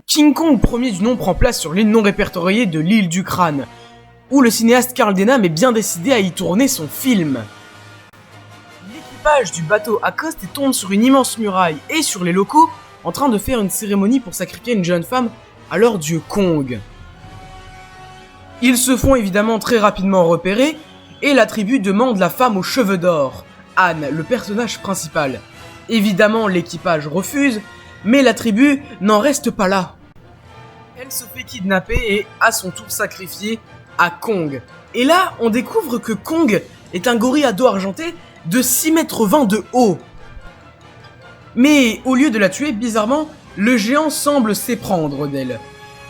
King Kong premier du nom prend place sur l'île non répertoriée de l'île du Crâne, où le cinéaste Carl Denham est bien décidé à y tourner son film. L'équipage du bateau accoste et tombe sur une immense muraille et sur les locaux en train de faire une cérémonie pour sacrifier une jeune femme à leur dieu Kong. Ils se font évidemment très rapidement repérer et la tribu demande la femme aux cheveux d'or, Anne, le personnage principal. Évidemment l'équipage refuse, mais la tribu n'en reste pas là. Elle se fait kidnapper et à son tour sacrifiée à Kong. Et là, on découvre que Kong est un gorille à dos argenté de 6,20 m de haut. Mais au lieu de la tuer, bizarrement, le géant semble s'éprendre d'elle.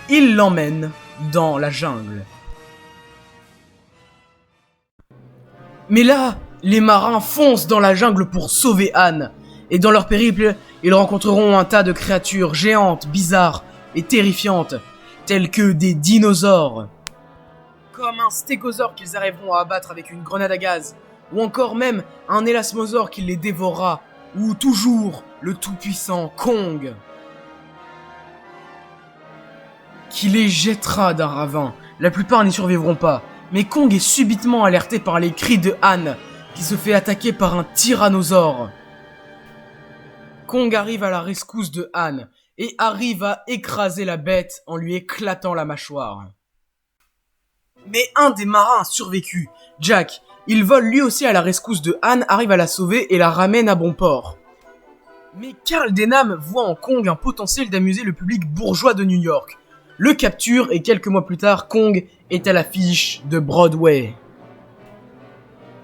Il l'emmène dans la jungle. Mais là, les marins foncent dans la jungle pour sauver Anne. Et dans leur périple, ils rencontreront un tas de créatures géantes, bizarres et terrifiantes, telles que des dinosaures, comme un stégosaure qu'ils arriveront à abattre avec une grenade à gaz, ou encore même un élasmosaure qui les dévorera, ou toujours le tout-puissant Kong, qui les jettera d'un ravin. La plupart n'y survivront pas, mais Kong est subitement alerté par les cris de Anne, qui se fait attaquer par un tyrannosaure. Kong arrive à la rescousse de Anne, et arrive à écraser la bête en lui éclatant la mâchoire. Mais un des marins a survécu, Jack. Il vole lui aussi à la rescousse de Anne, arrive à la sauver et la ramène à bon port. Mais Carl Denham voit en Kong un potentiel d'amuser le public bourgeois de New York, le capture et quelques mois plus tard, Kong est à l'affiche de Broadway.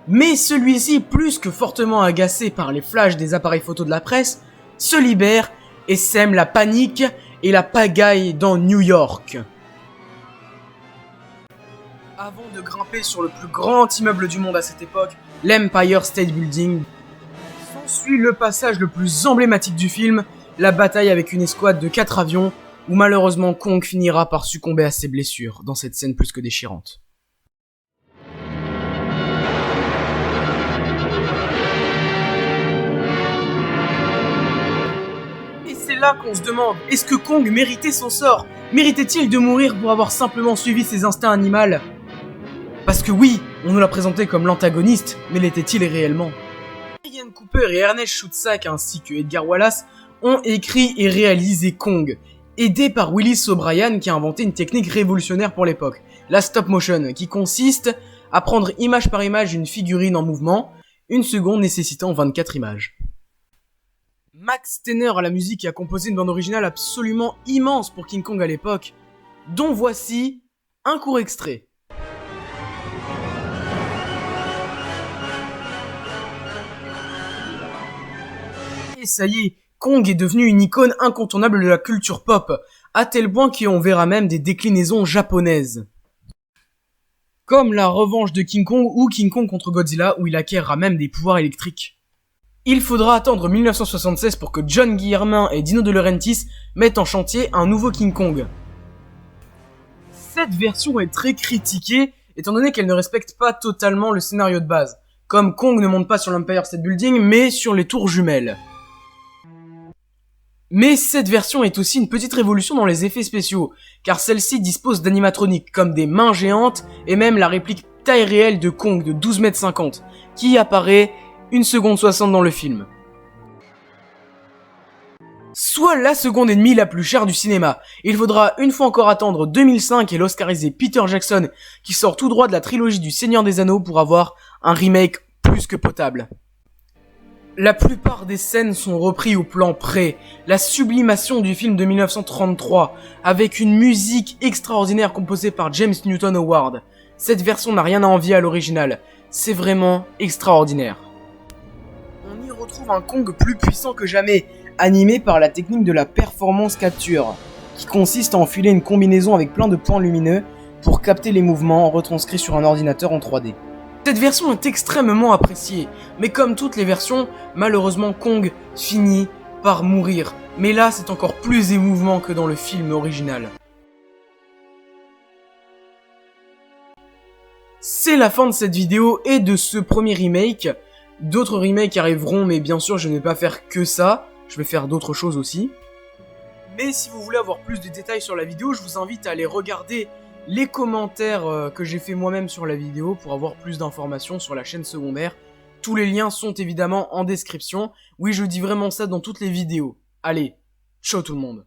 Mais celui-ci, plus que fortement agacé par les flashs des appareils photos de la presse, se libère et sème la panique et la pagaille dans New York. Avant de grimper sur le plus grand immeuble du monde à cette époque, l'Empire State Building, s'ensuit le passage le plus emblématique du film, la bataille avec une escouade de 4 avions, où malheureusement Kong finira par succomber à ses blessures dans cette scène plus que déchirante. C'est là qu'on se demande, est-ce que Kong méritait son sort? Méritait-il de mourir pour avoir simplement suivi ses instincts animaux? Parce que oui, on nous l'a présenté comme l'antagoniste, mais l'était-il réellement? Ian Cooper et Ernest Schutzack ainsi que Edgar Wallace ont écrit et réalisé Kong, aidés par Willis O'Brien qui a inventé une technique révolutionnaire pour l'époque, la stop motion, qui consiste à prendre image par image une figurine en mouvement, une seconde nécessitant 24 images. Max Steiner à la musique a composé une bande originale absolument immense pour King Kong à l'époque, dont voici un court extrait. Et ça y est, Kong est devenu une icône incontournable de la culture pop, à tel point qu'on verra même des déclinaisons japonaises. Comme la revanche de King Kong ou King Kong contre Godzilla, où il acquérera même des pouvoirs électriques. Il faudra attendre 1976 pour que John Guillermin et Dino De Laurentiis mettent en chantier un nouveau King Kong. Cette version est très critiquée, étant donné qu'elle ne respecte pas totalement le scénario de base, comme Kong ne monte pas sur l'Empire State Building, mais sur les tours jumelles. Mais cette version est aussi une petite révolution dans les effets spéciaux, car celle-ci dispose d'animatroniques comme des mains géantes et même la réplique taille réelle de Kong de 12,50 m, qui apparaît 1 seconde 60 dans le film. Soit la seconde et demie la plus chère du cinéma. Il faudra une fois encore attendre 2005 et l'oscarisé Peter Jackson, qui sort tout droit de la trilogie du Seigneur des Anneaux, pour avoir un remake plus que potable. La plupart des scènes sont reprises au plan près, la sublimation du film de 1933, avec une musique extraordinaire composée par James Newton Howard. Cette version n'a rien à envier à l'original, c'est vraiment extraordinaire. On y retrouve un Kong plus puissant que jamais, animé par la technique de la performance capture, qui consiste à enfiler une combinaison avec plein de points lumineux pour capter les mouvements retranscrits sur un ordinateur en 3D. Cette version est extrêmement appréciée, mais comme toutes les versions, malheureusement Kong finit par mourir. Mais là, c'est encore plus émouvant que dans le film original. C'est la fin de cette vidéo et de ce premier remake. D'autres remakes arriveront, mais bien sûr, je ne vais pas faire que ça. Je vais faire d'autres choses aussi. Mais si vous voulez avoir plus de détails sur la vidéo, je vous invite à aller regarder les commentaires que j'ai fait moi-même sur la vidéo pour avoir plus d'informations sur la chaîne secondaire. Tous les liens sont évidemment en description. Oui, je dis vraiment ça dans toutes les vidéos. Allez, ciao tout le monde.